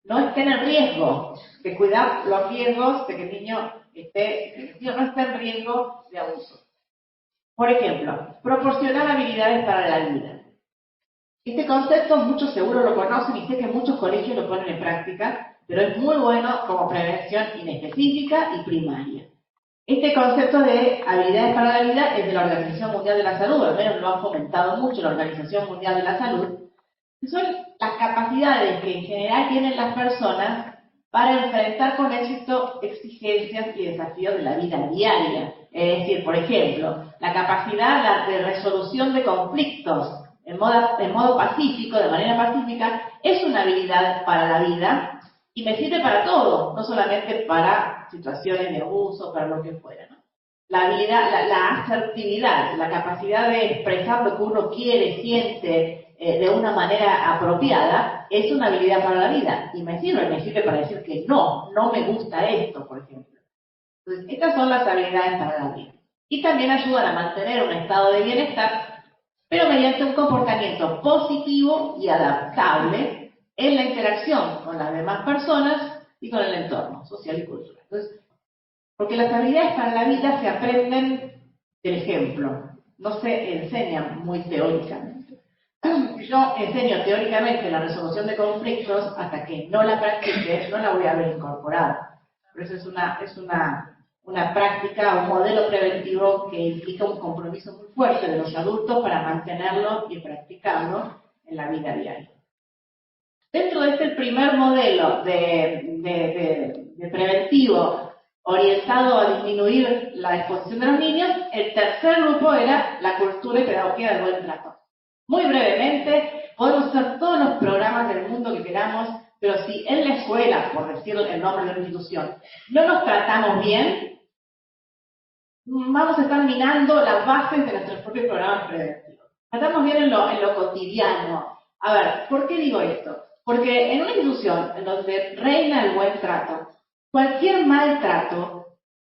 no estén en riesgo, de cuidar los riesgos de que el niño no esté en riesgo de abuso. Por ejemplo, proporcionar habilidades para la vida. Este concepto muchos seguro lo conocen y sé que muchos colegios lo ponen en práctica, pero es muy bueno como prevención inespecífica y primaria. Este concepto de habilidades para la vida es de la Organización Mundial de la Salud, al menos lo han fomentado mucho la Organización Mundial de la Salud. Son las capacidades que en general tienen las personas para enfrentar con éxito exigencias y desafíos de la vida diaria. Es decir, por ejemplo, la capacidad de resolución de conflictos en modo pacífico, de manera pacífica, es una habilidad para la vida y me sirve para todo, no solamente para situaciones de abuso, para lo que fuera, ¿no? La habilidad, la asertividad, la capacidad de expresar lo que uno quiere, siente, de una manera apropiada, es una habilidad para la vida y me sirve para decir que no me gusta esto, por ejemplo. Entonces, estas son las habilidades para la vida. Y también ayudan a mantener un estado de bienestar, pero mediante un comportamiento positivo y adaptable en la interacción con las demás personas y con el entorno social y cultural. Entonces, porque las habilidades para la vida se aprenden del ejemplo, no se enseñan muy teóricamente. Yo enseño teóricamente la resolución de conflictos, hasta que no la practique, no la voy a ver incorporada. Por eso es una práctica, un modelo preventivo que implica un compromiso muy fuerte de los adultos para mantenerlo y practicarlo en la vida diaria. Dentro de este primer modelo de preventivo orientado a disminuir la exposición de los niños, el tercer grupo era la cultura y pedagogía del buen trato. Muy brevemente, podemos hacer todos los programas del mundo que queramos, pero si en la escuela, por decir el nombre de la institución, no nos tratamos bien, vamos a estar minando las bases de nuestros propios programas preventivos. Tratamos bien en lo cotidiano. A ver, ¿por qué digo esto? Porque en una institución en donde reina el buen trato, cualquier maltrato,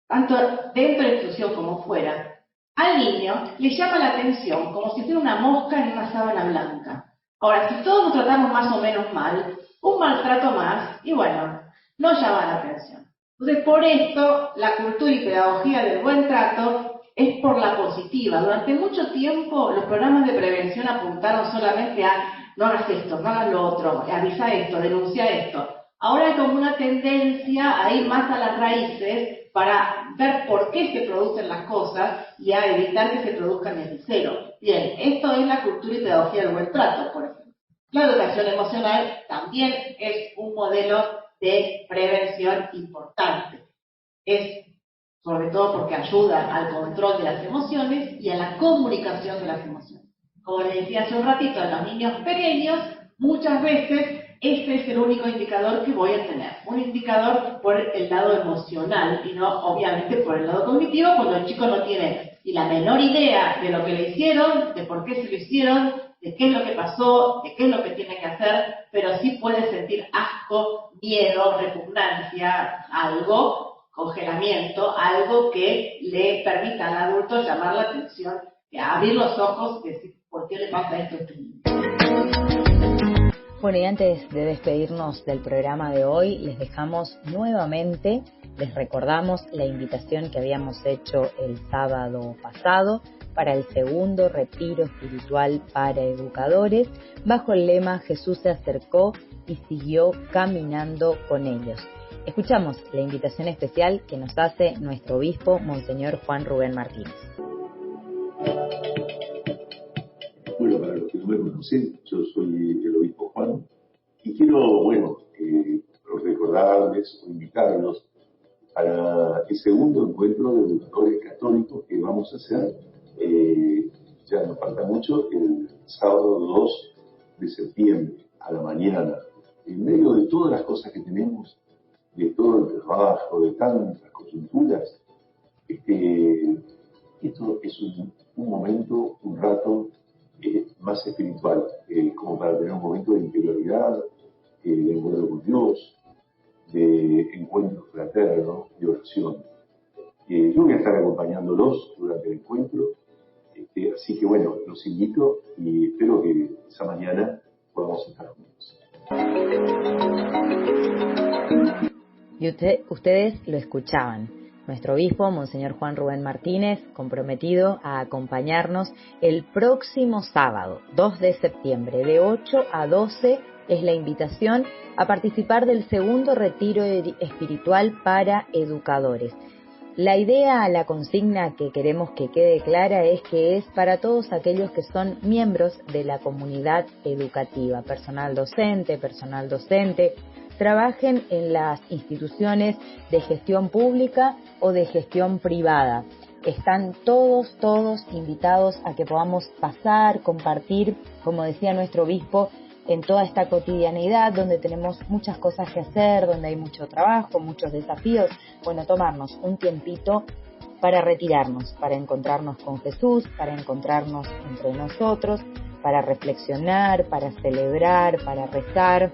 tanto dentro de la institución como fuera, al niño le llama la atención como si fuera una mosca en una sábana blanca. Ahora, si todos nos tratamos más o menos mal, un maltrato más, y bueno, no llama la atención. Entonces, por esto, la cultura y pedagogía del buen trato es por la positiva. Durante mucho tiempo, los programas de prevención apuntaron solamente a no hagas esto, no hagas lo otro, avisa esto, denuncia esto. Ahora hay como una tendencia a ir más a las raíces para ver por qué se producen las cosas y a evitar que se produzcan desde cero. Bien, esto es la cultura y pedagogía del buen trato, por ejemplo. La educación emocional también es un modelo de prevención importante. Es sobre todo porque ayuda al control de las emociones y a la comunicación de las emociones. Como les decía hace un ratito, en los niños pequeños, muchas veces este es el único indicador que voy a tener. Un indicador por el lado emocional y no, obviamente, por el lado cognitivo, cuando el chico no tiene ni la menor idea de lo que le hicieron, de por qué se lo hicieron, de qué es lo que pasó, de qué es lo que tiene que hacer, pero sí puede sentir asco, miedo, repugnancia, algo, congelamiento, algo que le permita al adulto llamar la atención, abrir los ojos y decir, ¿por qué le pasa esto a este niño? Bueno, y antes de despedirnos del programa de hoy, les dejamos nuevamente, les recordamos la invitación que habíamos hecho el sábado pasado para el segundo retiro espiritual para educadores, bajo el lema Jesús se acercó y siguió caminando con ellos. Escuchamos la invitación especial que nos hace nuestro obispo, Monseñor Juan Rubén Martínez. Bueno, para los que no me conocen, yo soy el obispo Juan y quiero, recordarles o invitarlos para el segundo encuentro de educadores católicos que vamos a hacer, ya nos falta mucho, el sábado 2 de septiembre a la mañana. En medio de todas las cosas que tenemos, de todo el trabajo, de tantas coyunturas, esto es un momento, un rato más espiritual, como para tener un momento de interioridad, de encuentro con Dios, de encuentro fraterno, de oración. Yo voy a estar acompañándolos durante el encuentro, así que bueno, los invito y espero que esa mañana podamos estar juntos. Y ustedes lo escuchaban. Nuestro obispo, Monseñor Juan Rubén Martínez, comprometido a acompañarnos el próximo sábado, 2 de septiembre, de 8 a 12, es la invitación a participar del segundo retiro espiritual para educadores. La idea, la consigna que queremos que quede clara es que es para todos aquellos que son miembros de la comunidad educativa, personal docente, trabajen en las instituciones de gestión pública o de gestión privada. Están todos invitados a que podamos pasar, compartir, como decía nuestro obispo, en toda esta cotidianidad donde tenemos muchas cosas que hacer, donde hay mucho trabajo, muchos desafíos. Bueno, tomarnos un tiempito para retirarnos, para encontrarnos con Jesús, para encontrarnos entre nosotros, para reflexionar, para celebrar, para rezar,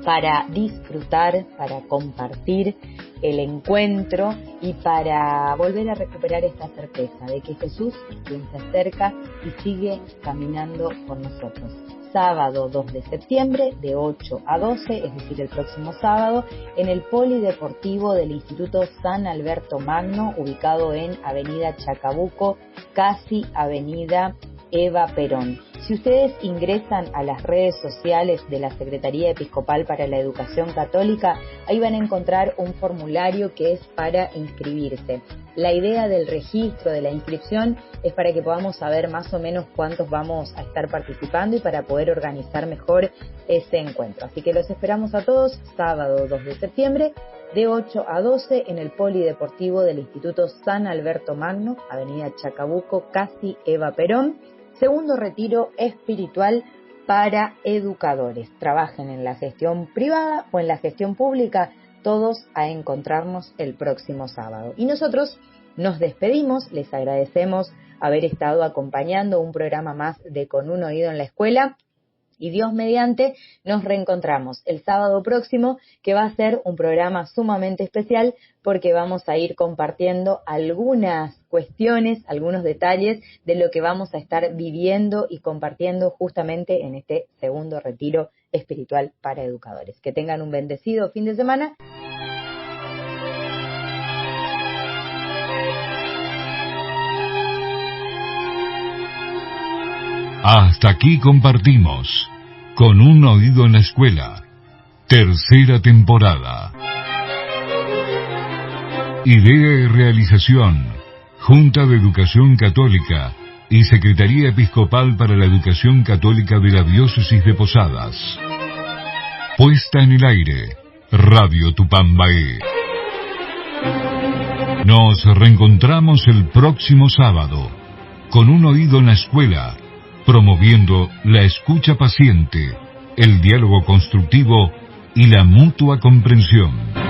para disfrutar, para compartir el encuentro y para volver a recuperar esta certeza de que Jesús es quien se acerca y sigue caminando con nosotros. Sábado 2 de septiembre de 8 a 12, es decir, el próximo sábado, en el Polideportivo del Instituto San Alberto Magno, ubicado en Avenida Chacabuco, casi Avenida Eva Perón. Si ustedes ingresan a las redes sociales de la Secretaría Episcopal para la Educación Católica, ahí van a encontrar un formulario que es para inscribirse. La idea del registro, de la inscripción, es para que podamos saber más o menos cuántos vamos a estar participando y para poder organizar mejor ese encuentro. Así que los esperamos a todos, sábado 2 de septiembre, de 8 a 12, en el Polideportivo del Instituto San Alberto Magno, Avenida Chacabuco, casi Eva Perón. Segundo retiro espiritual para educadores. Trabajen en la gestión privada o en la gestión pública, todos a encontrarnos el próximo sábado. Y nosotros nos despedimos, les agradecemos haber estado acompañando un programa más de Con un Oído en la Escuela. Y Dios mediante, nos reencontramos el sábado próximo, que va a ser un programa sumamente especial porque vamos a ir compartiendo algunas cuestiones, algunos detalles de lo que vamos a estar viviendo y compartiendo justamente en este segundo retiro espiritual para educadores. Que tengan un bendecido fin de semana. Hasta aquí compartimos Con un Oído en la Escuela, tercera temporada. Idea y realización, Junta de Educación Católica y Secretaría Episcopal para la Educación Católica de la Diócesis de Posadas. Puesta en el aire, Radio Tupambaé. Nos reencontramos el próximo sábado, Con un Oído en la Escuela, promoviendo la escucha paciente, el diálogo constructivo y la mutua comprensión.